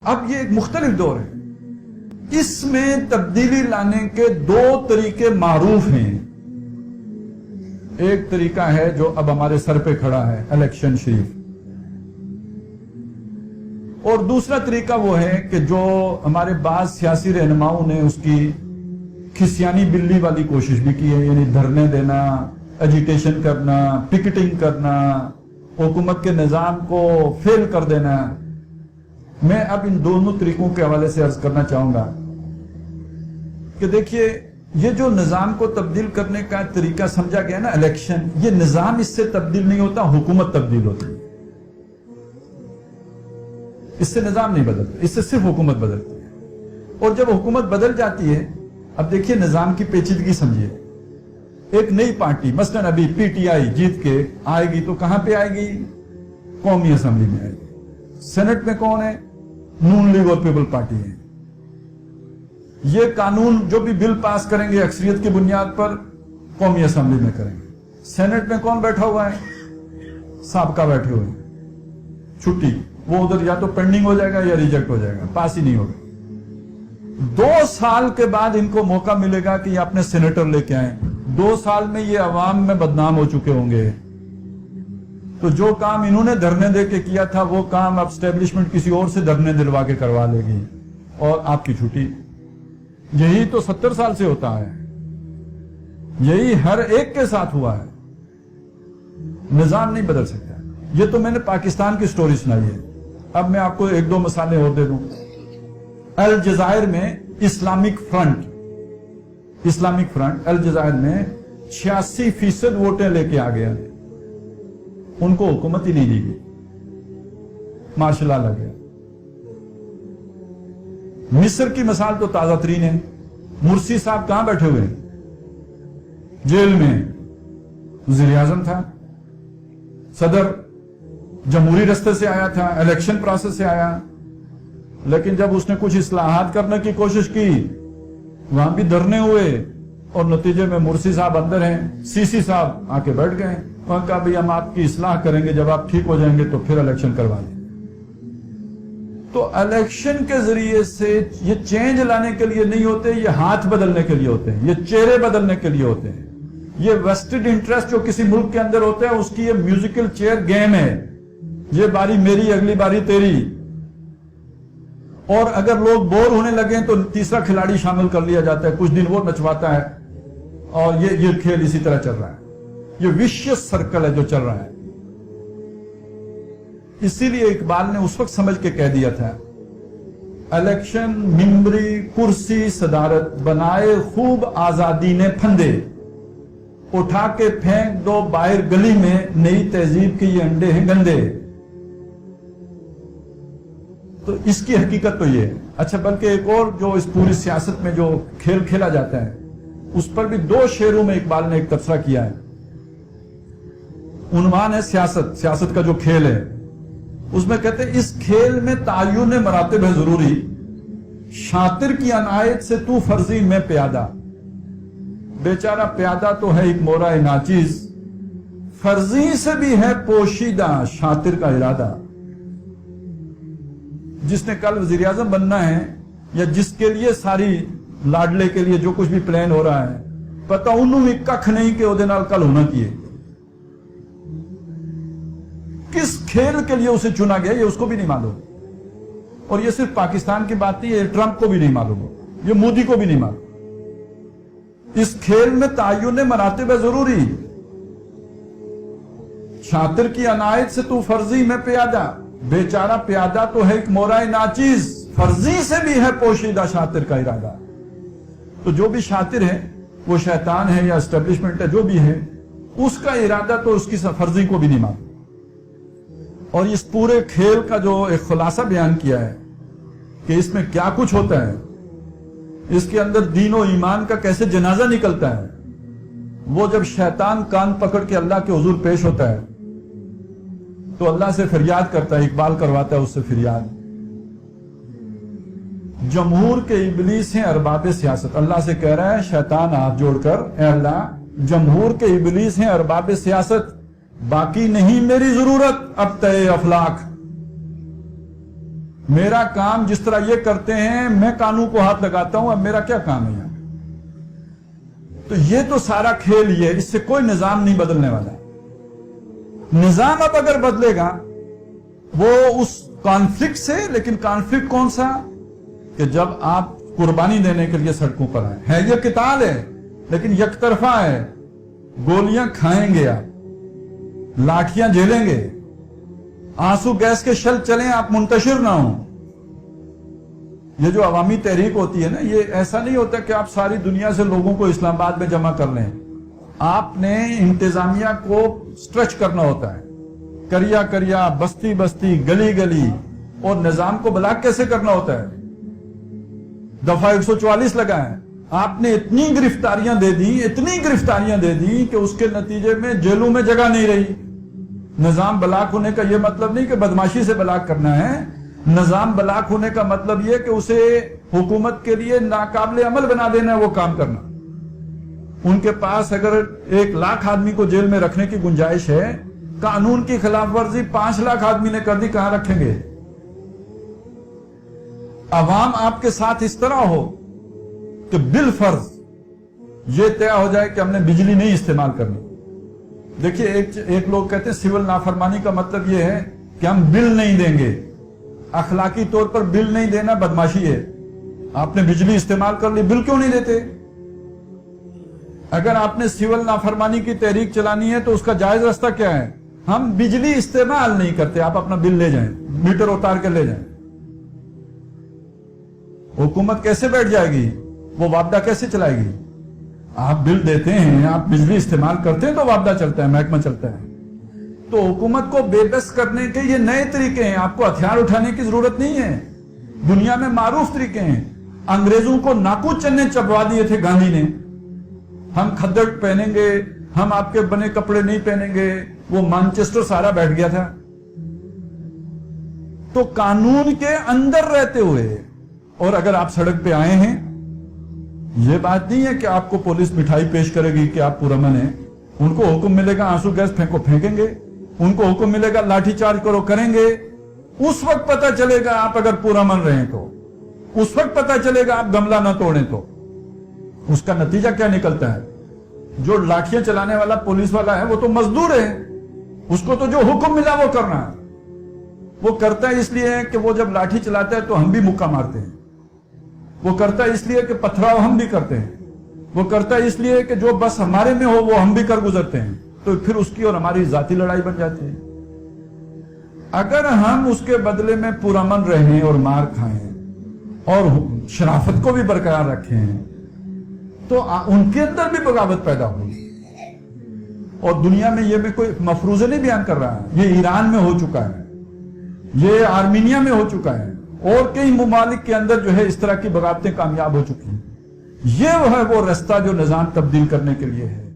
اب یہ ایک مختلف دور ہے، اس میں تبدیلی لانے کے دو طریقے معروف ہیں۔ ایک طریقہ ہے جو اب ہمارے سر پہ کھڑا ہے، الیکشن شریف، اور دوسرا طریقہ وہ ہے کہ جو ہمارے بعض سیاسی رہنماؤں نے اس کی کھسیانی بلی والی کوشش بھی کی ہے، یعنی دھرنے دینا، ایجیٹیشن کرنا، پکٹنگ کرنا، حکومت کے نظام کو فیل کر دینا۔ میں اب ان دونوں طریقوں کے حوالے سے عرض کرنا چاہوں گا کہ دیکھیے، یہ جو نظام کو تبدیل کرنے کا طریقہ سمجھا گیا نا الیکشن، یہ نظام اس سے تبدیل نہیں ہوتا، حکومت تبدیل ہوتی ہے۔ اس سے نظام نہیں بدلتا، اس سے صرف حکومت بدلتی ہے۔ اور جب حکومت بدل جاتی ہے، اب دیکھیے نظام کی پیچیدگی سمجھیے، ایک نئی پارٹی مثلا ابھی پی ٹی آئی جیت کے آئے گی تو کہاں پہ آئے گی؟ قومی اسمبلی میں آئے گی۔ سینٹ میں کون ہے؟ نون لیگ اور پیپل پارٹی ہے۔ یہ قانون جو بھی بل پاس کریں گے اکثریت کی بنیاد پر قومی اسمبلی میں کریں گے۔ سینٹ میں کون بیٹھا ہوا ہے؟ سابقہ بیٹھے ہوئے ہیں، چھٹی، وہ ادھر یا تو پینڈنگ ہو جائے گا یا ریجیکٹ ہو جائے گا، پاس ہی نہیں ہوگا۔ 2 سال کے بعد ان کو موقع ملے گا کہ یہ اپنے سینیٹر لے کے آئیں۔ 2 سال میں یہ عوام میں بدنام ہو چکے ہوں گے، تو جو کام انہوں نے دھرنے دے کے کیا تھا وہ کام اب اسٹیبلشمنٹ کسی اور سے دھرنے دلوا کے کروا لے گی اور آپ کی چھٹی۔ یہی تو 70 سال سے ہوتا ہے، یہی ہر ایک کے ساتھ ہوا ہے۔ نظام نہیں بدل سکتا۔ یہ تو میں نے پاکستان کی سٹوری سنائی ہے، اب میں آپ کو 1-2 مثالیں اور دے دوں۔ الجزائر میں اسلامک فرنٹ الجزائر میں 86% ووٹیں لے کے آ گیا، ان کو حکومت ہی نہیں دی گئی، مارشل لا لگ گیا۔ مصر کی مثال تو تازہ ترین ہے، مرسی صاحب کہاں بیٹھے ہوئے ہیں؟ جیل میں، وزیر اعظم تھا، صدر جمہوری رستے سے آیا تھا، الیکشن پروسیس سے آیا، لیکن جب اس نے کچھ اصلاحات کرنے کی کوشش کی وہاں بھی دھرنے ہوئے، اور نتیجے میں مرسی صاحب اندر ہیں، سی سی صاحب آ کے بیٹھ گئے، وہاں کہا بھی ہم آپ کی اصلاح کریں گے، جب آپ ٹھیک ہو جائیں گے تو پھر الیکشن کروا لیں۔ تو الیکشن کے ذریعے سے یہ چینج لانے کے لیے نہیں ہوتے، یہ ہاتھ بدلنے کے لیے ہوتے ہیں، یہ چہرے بدلنے کے لیے ہوتے ہیں۔ یہ ویسٹڈ انٹرسٹ جو کسی ملک کے اندر ہوتا ہے اس کی یہ میوزیکل چیئر گیم ہے، یہ باری میری اگلی باری تیری، اور اگر لوگ بور ہونے لگیں تو تیسرا کھلاڑی شامل کر لیا جاتا ہے، کچھ دن وہ نچواتا ہے، اور یہ کھیل اسی طرح چل رہا ہے۔ یہ وشیس سرکل ہے جو چل رہا ہے۔ اسی لیے اقبال نے اس وقت سمجھ کے کہہ دیا تھا، الیکشن ممبری کرسی صدارت بنائے خوب آزادی نے پھندے، اٹھا کے پھینک دو باہر گلی میں، نئی تہذیب کے یہ انڈے ہیں گندے۔ تو اس کی حقیقت تو یہ ہے۔ اچھا، بلکہ ایک اور جو اس پوری سیاست میں جو کھیل کھیلا جاتا ہے اس پر بھی 2 شعروں میں اقبال نے ایک تبصرہ کیا ہے۔ عنوان ہے سیاست کا جو کھیل ہے، اس میں کہتے ہیں اس کھیل میں تعین مراتب ہے ضروری، شاطر کی عنایت سے تو فرضی میں پیادہ، بیچارہ پیادہ تو ہے ایک مورا ناچیز، فرضی سے بھی ہے پوشیدہ شاطر کا ارادہ۔ جس نے کل وزیر اعظم بننا ہے یا جس کے لیے ساری لاڈلے کے لیے جو کچھ بھی پلان ہو رہا ہے، پتہ انہوں نے ککھ نہیں کہ وہ نال کل ہونا کیے، کس کھیل کے لیے اسے چنا گیا یہ اس کو بھی نہیں معلوم۔ اور یہ صرف پاکستان کی بات نہیں ہے، ٹرمپ کو بھی نہیں معلوم، یہ مودی کو بھی نہیں معلوم۔ اس کھیل میں تعین مراتب ہے ضروری، شاطر کی عنایت سے تو فرضی میں پیادہ، بیچارہ پیادہ تو ہے ایک مورائے ناچیز، فرضی سے بھی ہے پوشیدہ شاطر کا ارادہ۔ تو جو بھی شاطر ہے وہ شیطان ہے یا اسٹیبلشمنٹ ہے، جو بھی ہے اس کا ارادہ تو اس کی فرضی کو بھی نہیں مانتا۔ اور اس پورے کھیل کا جو ایک خلاصہ بیان کیا ہے کہ اس میں کیا کچھ ہوتا ہے، اس کے اندر دین و ایمان کا کیسے جنازہ نکلتا ہے۔ وہ جب شیطان کان پکڑ کے اللہ کے حضور پیش ہوتا ہے تو اللہ سے فریاد کرتا ہے، اقبال کرواتا ہے اس سے فریاد، جمہور کے ابلیس ہیں ارباب سیاست۔ اللہ سے کہہ رہا ہے شیطان ہاتھ جوڑ کر، اے اللہ جمہور کے ابلیس ہیں ارباب سیاست، باقی نہیں میری ضرورت اب تے افلاک۔ میرا کام جس طرح یہ کرتے ہیں میں قانون کو ہاتھ لگاتا ہوں، اب میرا کیا کام ہے یہاں؟ تو یہ تو سارا کھیل ہی ہے، اس سے کوئی نظام نہیں بدلنے والا۔ نظام اب اگر بدلے گا وہ اس کانفلکٹ سے، لیکن کانفلکٹ کون سا؟ کہ جب آپ قربانی دینے کے لیے سڑکوں پر آئیں، ہے یہ قتال ہے لیکن یک طرفہ ہے، گولیاں کھائیں گے، آپ لاٹھیاں جھیلیں گے، آنسو گیس کے شل چلیں، آپ منتشر نہ ہوں۔ یہ جو عوامی تحریک ہوتی ہے نا، یہ ایسا نہیں ہوتا کہ آپ ساری دنیا سے لوگوں کو اسلام آباد میں جمع کر لیں، آپ نے انتظامیہ کو سٹرچ کرنا ہوتا ہے، کریا کریا، بستی بستی، گلی گلی، اور نظام کو بلاک کیسے کرنا ہوتا ہے؟ دفعہ 144 لگائیں، آپ نے اتنی گرفتاریاں دے دی کہ اس کے نتیجے میں جیلوں میں جگہ نہیں رہی۔ نظام بلاک ہونے کا یہ مطلب نہیں کہ بدماشی سے بلاک کرنا ہے، نظام بلاک ہونے کا مطلب یہ کہ اسے حکومت کے لیے ناقابل عمل بنا دینا ہے وہ کام کرنا۔ ان کے پاس اگر 1 لاکھ آدمی کو جیل میں رکھنے کی گنجائش ہے، قانون کی خلاف ورزی 5 لاکھ آدمی نے کر دی، کہاں رکھیں گے؟ عوام آپ کے ساتھ اس طرح ہو کہ بالفرض یہ طے ہو جائے کہ ہم نے بجلی نہیں استعمال کرنی۔ دیکھیے ایک لوگ کہتے ہیں سول نافرمانی کا مطلب یہ ہے کہ ہم بل نہیں دیں گے۔ اخلاقی طور پر بل نہیں دینا بدماشی ہے۔ آپ نے بجلی استعمال کر لی، بل کیوں نہیں دیتے؟ اگر آپ نے سول نافرمانی کی تحریک چلانی ہے تو اس کا جائز راستہ کیا ہے؟ ہم بجلی استعمال نہیں کرتے، آپ اپنا بل لے جائیں، میٹر اتار کے لے جائیں۔ حکومت کیسے بیٹھ جائے گی؟ وہ وابدہ کیسے چلائے گی؟ آپ بل دیتے ہیں، آپ بجلی استعمال کرتے ہیں تو وابدہ چلتا ہے، محکمہ چلتا ہے۔ تو حکومت کو بے بس کرنے کے یہ نئے طریقے ہیں، آپ کو ہتھیار اٹھانے کی ضرورت نہیں ہے۔ دنیا میں معروف طریقے ہیں۔ انگریزوں کو ناقوس چنے چبوا دیے تھے گاندھی نے، ہم کھدڑ پہنیں گے، ہم آپ کے بنے کپڑے نہیں پہنیں گے، وہ مانچسٹر سارا بیٹھ گیا تھا۔ تو قانون کے اندر رہتے ہوئے، اور اگر آپ سڑک پہ آئے ہیں، یہ بات نہیں ہے کہ آپ کو پولیس مٹھائی پیش کرے گی کہ آپ پرامن ہیں۔ ان کو حکم ملے گا آنسو گیس پھینکو، پھینکیں گے۔ ان کو حکم ملے گا لاٹھی چارج کرو، کریں گے۔ اس وقت پتا چلے گا آپ اگر پرامن رہیں تو، اس وقت پتا چلے گا آپ گملہ نہ توڑیں تو۔ اس کا نتیجہ کیا نکلتا ہے؟ جو لاٹھیاں چلانے والا پولیس والا ہے وہ تو مزدور ہے، اس کو تو جو حکم ملا وہ کرنا ہے۔ وہ کرتا ہے اس لیے کہ وہ جب لاٹھی چلاتا ہے تو ہم بھی مکہ مارتے ہیں، وہ کرتا ہے اس لیے کہ پتھراؤ ہم بھی کرتے ہیں، وہ کرتا ہے اس لیے کہ جو بس ہمارے میں ہو وہ ہم بھی کر گزرتے ہیں، تو پھر اس کی اور ہماری ذاتی لڑائی بن جاتی ہے۔ اگر ہم اس کے بدلے میں پرامن رہیں اور مار کھائیں اور شرافت کو بھی برقرار رکھیں تو ان کے اندر بھی بغاوت پیدا ہوگی۔ اور دنیا میں یہ میں کوئی مفروضے نہیں بیان کر رہا ہے، یہ ایران میں ہو چکا ہے، یہ آرمینیا میں ہو چکا ہے، اور کئی ممالک کے اندر جو ہے اس طرح کی بغاوتیں کامیاب ہو چکی ہیں۔ یہ وہ ہے وہ راستہ جو نظام تبدیل کرنے کے لیے ہے۔